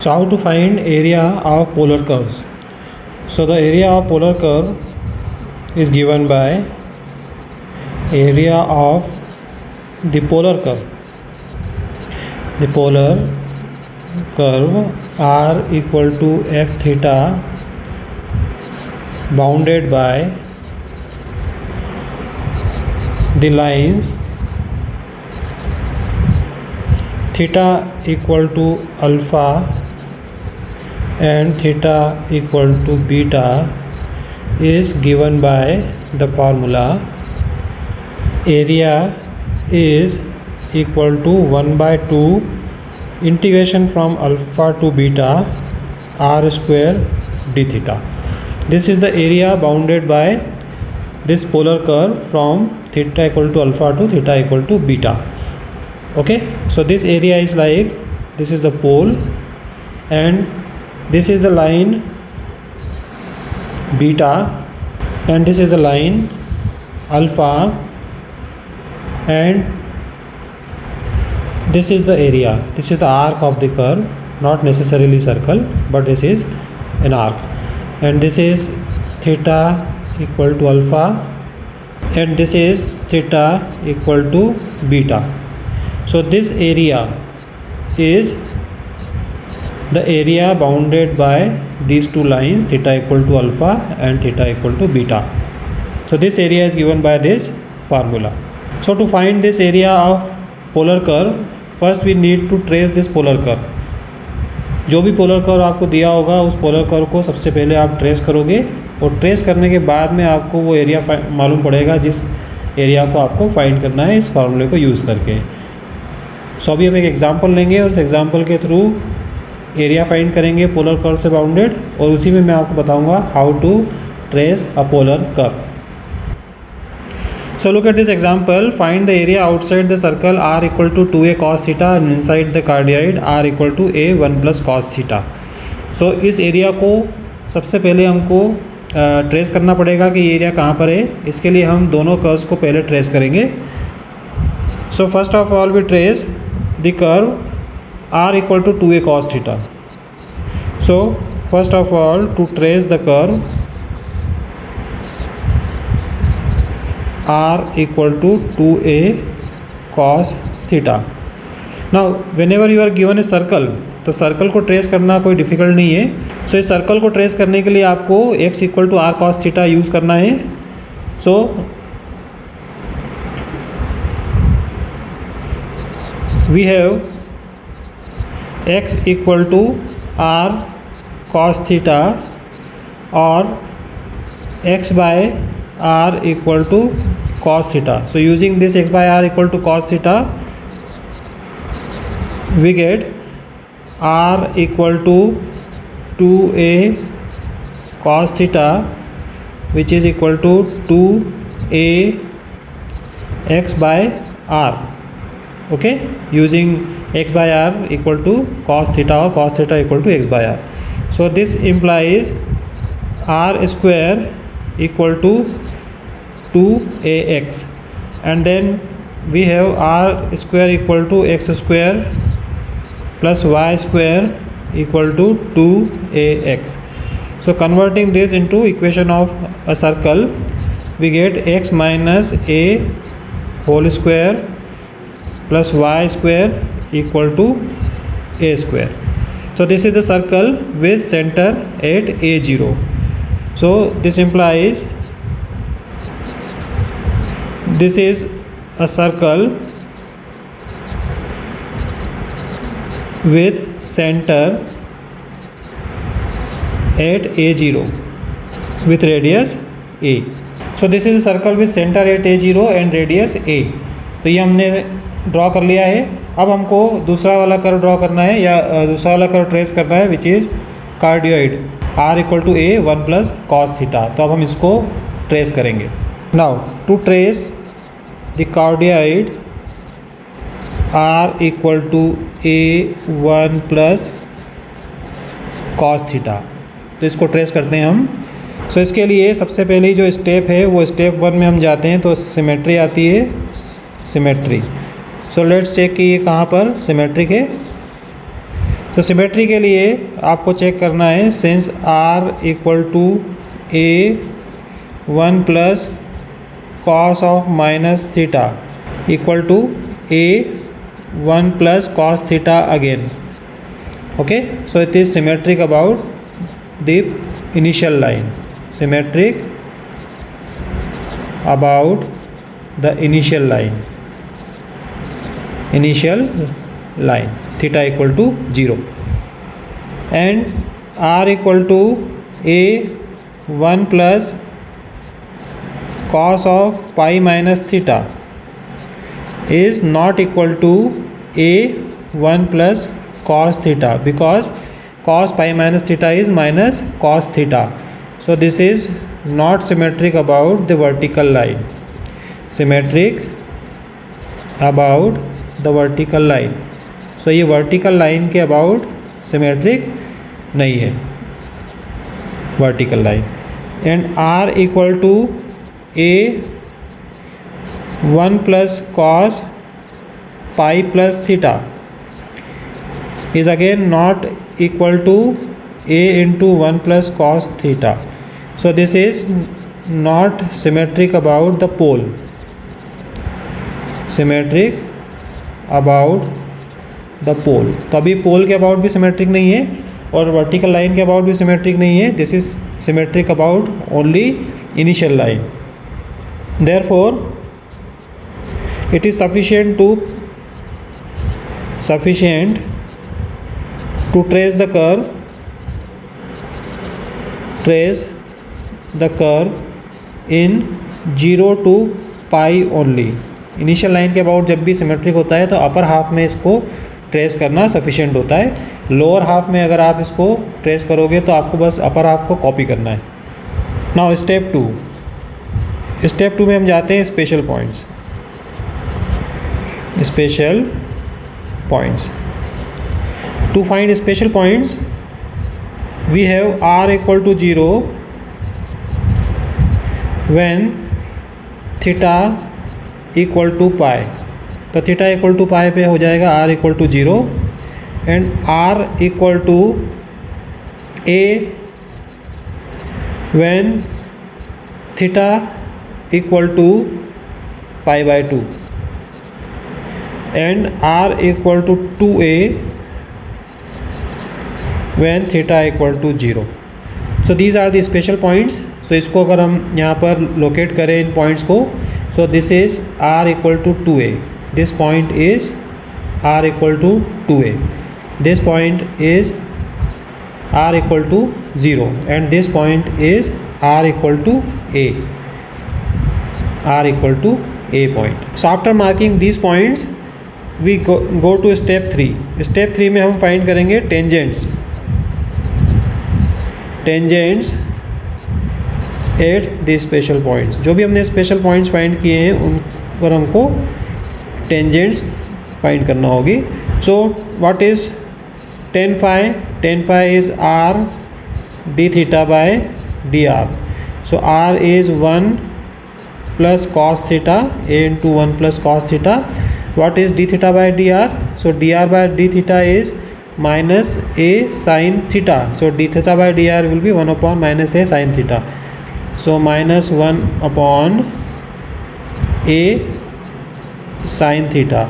So how to find area of polar curves? So the area of polar curve is given by area of the polar curve. The polar curve r equal to f theta bounded by the lines theta equal to alpha and theta equal to beta is given by the formula area is equal to 1 by 2 integration from alpha to beta r square d theta. This is the area bounded by this polar curve from theta equal to alpha to theta equal to beta. Okay, so this area is like, this is the pole and this is the line beta and this is the line alpha and this is the area. This is the arc of the curve, not necessarily circle, but this is an arc, and this is theta equal to alpha and this is theta equal to beta. So this area is the area bounded by these two lines theta equal to alpha and theta equal to beta. So this area is given by this formula. So to find this area of polar curve, first we need to trace this polar curve. जो भी polar curve आपको दिया होगा उस polar curve को सबसे पहले आप ट्रेस करोगे और ट्रेस करने के बाद में आपको वो एरिया मालूम पड़ेगा जिस एरिया को आपको फाइंड करना है इस फार्मूले को यूज़ करके. सो अभी हम एक एग्जांपल लेंगे और उस एग्जांपल के थ्रू एरिया फाइंड करेंगे पोलर कर्व से बाउंडेड, और उसी में मैं आपको बताऊंगा how to trace a polar curve. So look at this example. Find the area outside the circle r equal to 2a cos theta and inside the cardioid r equal to a 1 plus cos theta. So इस area को सबसे पहले हमको trace करना पड़ेगा कि ये area कहाँ पर है. इसके लिए हम दोनों कर्व्स को पहले ट्रेस करेंगे. So first of all we trace the curve r equal to 2a cos theta. So first of all to trace the curve r equal to 2a cos theta. Now whenever you are given a circle, तो circle को trace करना कोई difficult नहीं है. सो इस circle को trace करने के लिए आपको x equal to r cos theta use करना है. So we have x equal to r cos theta और x बाय r equal to cos theta. So using this x by r equal to cos theta, we get r equal to 2a cos theta which is equal to 2a x by r. Okay, using x by r equal to cos theta or cos theta equal to x by r. So this implies r square equal to 2ax, and then we have r square equal to x square plus y square equal to 2ax. So converting this into equation of a circle, we get x minus a whole square plus y square equal to a square. So this is the circle with center at a0. So this implies this is a circle with center at a0 with radius a. So this is a circle with center at a0 and radius a. तो ये हमने draw कर लिया है. अब हमको दूसरा वाला कर्व ड्रॉ करना है या दूसरा वाला कर्व ट्रेस करना है which is cardioid r equal to a 1 plus cos theta. तो अब हम इसको ट्रेस करेंगे. Now to trace the cardioid r equal to a 1 plus cos theta, तो इसको ट्रेस करते हैं हम. सो इसके लिए सबसे पहले जो स्टेप है वो स्टेप 1 में हम जाते हैं तो सिमेट्री आती है. सिमेट्री, सो लेट्स चेक कि ये कहाँ पर सिमेट्रिक है. तो सिमेट्री के लिए आपको चेक करना है, since R equal to A one plus cos of minus theta equal to A one plus cos theta again. Okay, so it is symmetric about the initial line, symmetric about the initial line theta equal to 0, and r equal to a 1 plus cos of pi minus theta is not equal to a 1 plus cos theta, because cos pi minus theta is minus cos theta. So this is not symmetric about the vertical line, symmetric about the vertical line. So ये vertical line के about symmetric नहीं है, vertical line. And r equal to a 1 plus cos pi plus theta is again not equal to a into 1 plus cos theta. So this is not symmetric about the pole, symmetric about the pole. तो अभी पोल के about भी symmetric नहीं है और vertical line के about भी symmetric नहीं है. This is symmetric about only initial line. Therefore it is sufficient to trace the curve in 0 to pi only. Initial line के अबाउट जब भी सिमेट्रिक होता है तो अपर हाफ में इसको ट्रेस करना सफिशिएंट होता है. लोअर हाफ में अगर आप इसको ट्रेस करोगे तो आपको बस अपर हाफ को कॉपी करना है. नाउ स्टेप 2 में हम जाते हैं special points. To find special points, we have r equal to 0 when theta equal to pi. तो थीटा इक्वल टू पाई पे हो जाएगा r equal to 0, and r equal to a when theta equal to pi by 2, and r equal to 2a when theta equal to 0. So these are the special points. So इसको अगर हम यहाँ पर locate करें इन points को, so this is r equal to 2a, this point is r equal to 2a, this point is r equal to 0, and this point is r equal to a point. So after marking these points we go to step 3. Step 3 में हम find करेंगे tangents at the special points. जो भी हमने special points find किए हैं उन पर हमको टेंजेंट्स फाइंड करना होगी. So what is tan phi is r d theta by dr. So r is 1 plus cos theta, a into 1 plus cos theta. What is d theta by dr? So dr by d theta is minus a sin theta. So d theta by dr will be 1 upon minus a sin theta. So minus 1 upon a sin theta.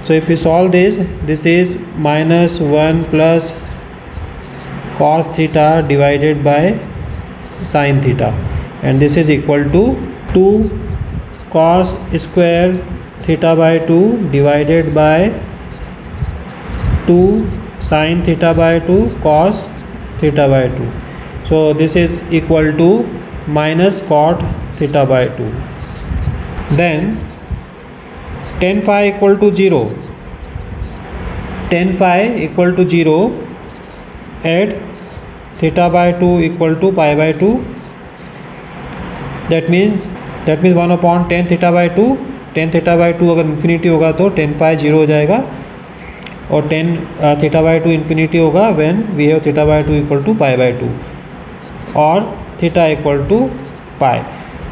So if we solve this, this is minus 1 plus cos theta divided by sin theta, and this is equal to 2 cos square theta by 2 divided by 2 sin theta by 2 cos theta by 2. So this is equal to minus cot theta by 2. Then tan phi equal to 0. Tan phi equal to 0 at theta by 2 equal to pi by 2. That means 1 upon tan theta by 2. tan theta by 2 अगर infinity होगा तो tan phi 0 हो जाएगा, और tan theta by 2 infinity होगा when we have theta by 2 equal to pi by 2 और theta equal to पाई.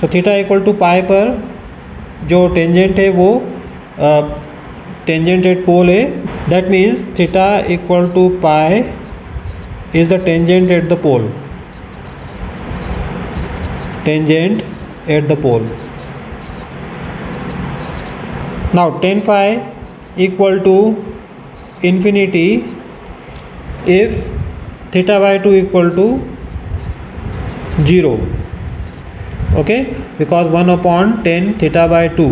तो theta equal to पाई पर जो टेंजेंट है वो tangent at pole A. That means theta equal to pi is the tangent at the pole. Tangent at the pole. Now tan phi equal to infinity if theta by 2 equal to 0. Okay, because 1 upon tan theta by 2,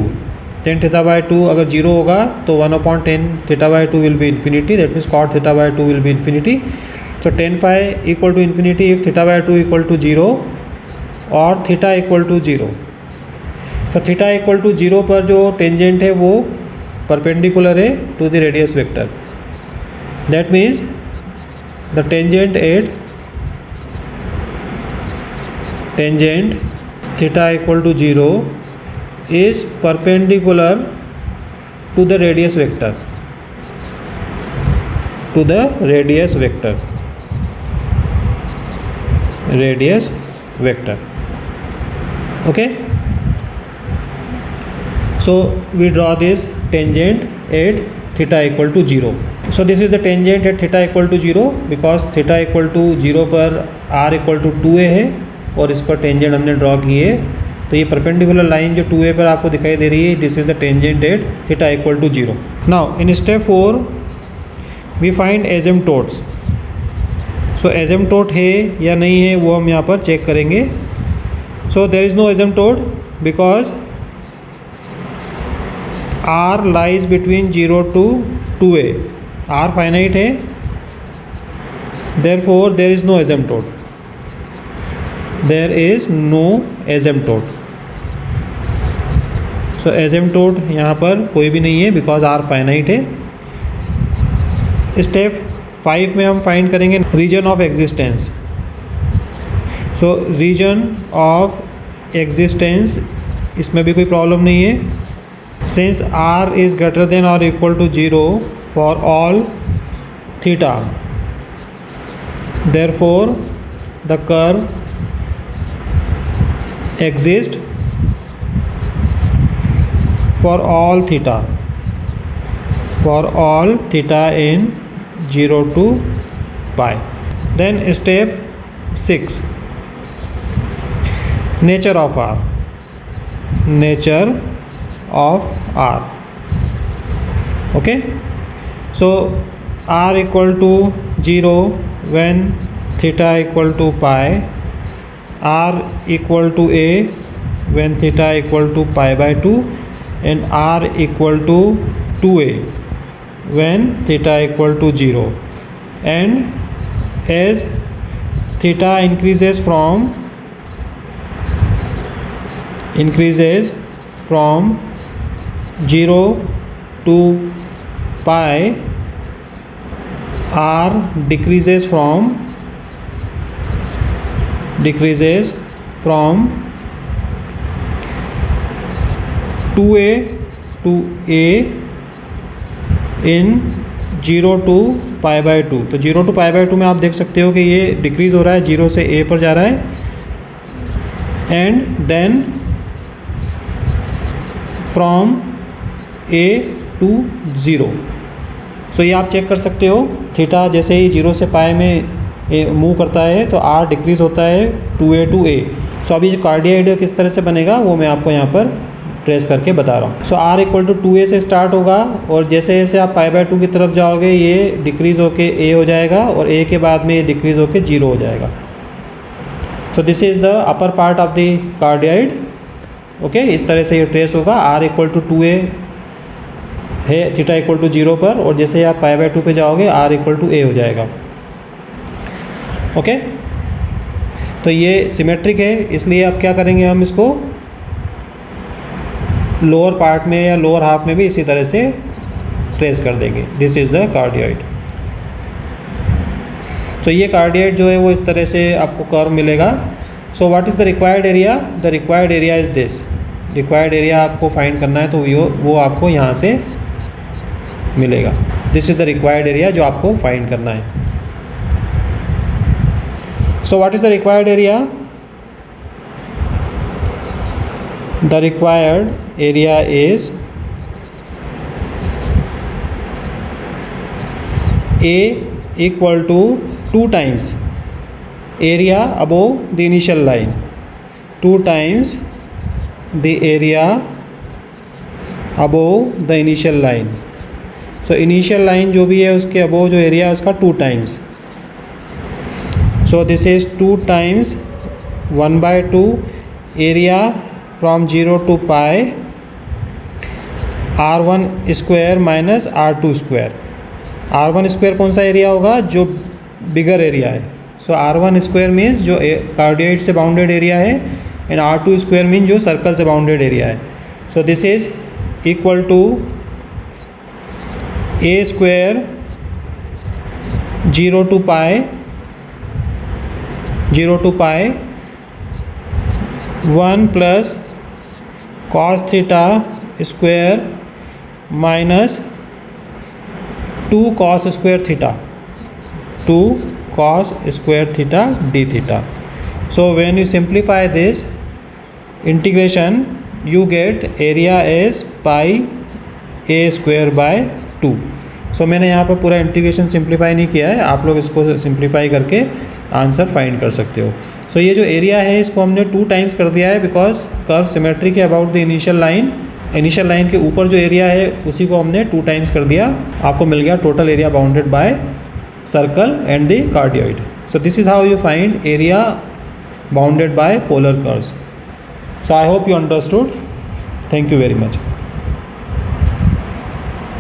tan theta by 2 अगर 0 होगा तो 1 upon tan theta by 2 will be infinity. That means cot theta by 2 will be infinity. So tan phi equal to infinity if theta by 2 equal to 0 और theta equal to 0. So theta equal to 0 पर जो tangent है वो perpendicular है to the radius vector. That means the tangent at tangent theta equal to 0 is perpendicular to the radius vector. To the radius vector. Radius vector. Okay. So we draw this tangent at theta equal to 0. So this is the tangent at theta equal to 0 because theta equal to 0 पर r equal to 2a है और इस पर tangent हमने draw की है. तो ये परपेंडिकुलर लाइन जो 2a पर आपको दिखाई दे रही है, this is the tangent at theta equal to 0. Now in step 4 we find asymptotes. So asymptote है या नहीं है वो हम यहाँ पर चेक करेंगे. So there is no asymptote because r lies between 0 to 2a. r finite है, therefore there is no asymptote. There is no asymptote. So asymptote यहाँ पर कोई भी नहीं है because r finite है. स्टेप 5 में हम फाइंड करेंगे region of existence. So region of existence इसमें भी कोई प्रॉब्लम नहीं है. Since r is greater than or equal to 0 for all theta, therefore the curve exists for all theta. For all theta in 0 to pi. Then step 6, nature of r. Nature of r. Okay, so r equal to 0 when theta equal to pi, r equal to a when theta equal to pi by 2, and r equal to 2a when theta equal to 0. And as theta increases from 0 to pi, r decreases from 2a to a in 0 to pi by 2. तो 0 to pi by 2 में आप देख सकते हो कि ये decrease हो रहा है, 0 से a पर जा रहा है. And then from a to 0. So ये आप चेक कर सकते हो. थीटा जैसे ही 0 से पाई में मूव करता है तो r डिक्रीज़ होता है 2a to a. सो अभी जो कार्डियोइड किस तरह से बनेगा वो मैं आपको यहाँ पर ट्रेस करके बता रहा हूँ. सो r इक्वल टू 2a से स्टार्ट होगा और जैसे जैसे आप पाई बाय 2 की तरफ जाओगे ये डिक्रीज़ होके a हो जाएगा और a के बाद में ये डिक्रीज़ होके 0 हो जाएगा. So this is the upper part of the cardioid. Okay, इस तरह से ये ट्रेस होगा. r इक्वल टू 2a है थीटा इक्वल टू 0 पर और जैसे आप पाई बाय 2 पे जाओगे r इक्वल टू a हो जाएगा. ओके, तो ये सिमेट्रिक है, इसलिए अब क्या करेंगे हम इसको लोअर पार्ट में या लोअर हाफ में भी इसी तरह से ट्रेस कर देंगे. This is the cardioid. तो ये कार्डियोइड जो है वो इस तरह से आपको कर्व मिलेगा. So what is the required area? The required area is this. Required area आपको फाइंड करना है तो वो आपको यहाँ से मिलेगा. This is the required area जो आपको फाइंड करना है. So what is the required area? The required area is A equal to 2 times area above the initial line, 2 times the area above the initial line. So initial line जो भी है उसके above जो area है उसका 2 times. So this is 2 times 1/2 area from 0 to pi r1 square minus r2 square. r1 square कौन सा area होगा? जो बिगर एरिया है. सो r1 स्क्वायर मीन्स जो कार्डियोइड से बाउंडेड एरिया है एंड r2 स्क्वायर मीन्स जो सर्कल से बाउंडेड एरिया है. So this is equal to a square 0 to pi 1 plus cos theta square minus 2 cos square theta, 2 cos square theta d theta. So when you simplify this integration you get area is pi a square by 2. So मैंने यहाँ पर पूरा integration simplify नहीं किया है, आप लोग इसको सिंप्लीफाई करके आंसर फाइंड कर सकते हो. सो ये जो एरिया है इसको हमने 2 टाइम्स कर दिया है बिकॉज कर्व सिमेट्री के अबाउट द इनिशियल लाइन के ऊपर जो एरिया है उसी को हमने 2 टाइम्स कर दिया. आपको मिल गया total area bounded by circle and the cardioid. So this is how you find area bounded by polar curves. So I hope you understood. Thank you very much.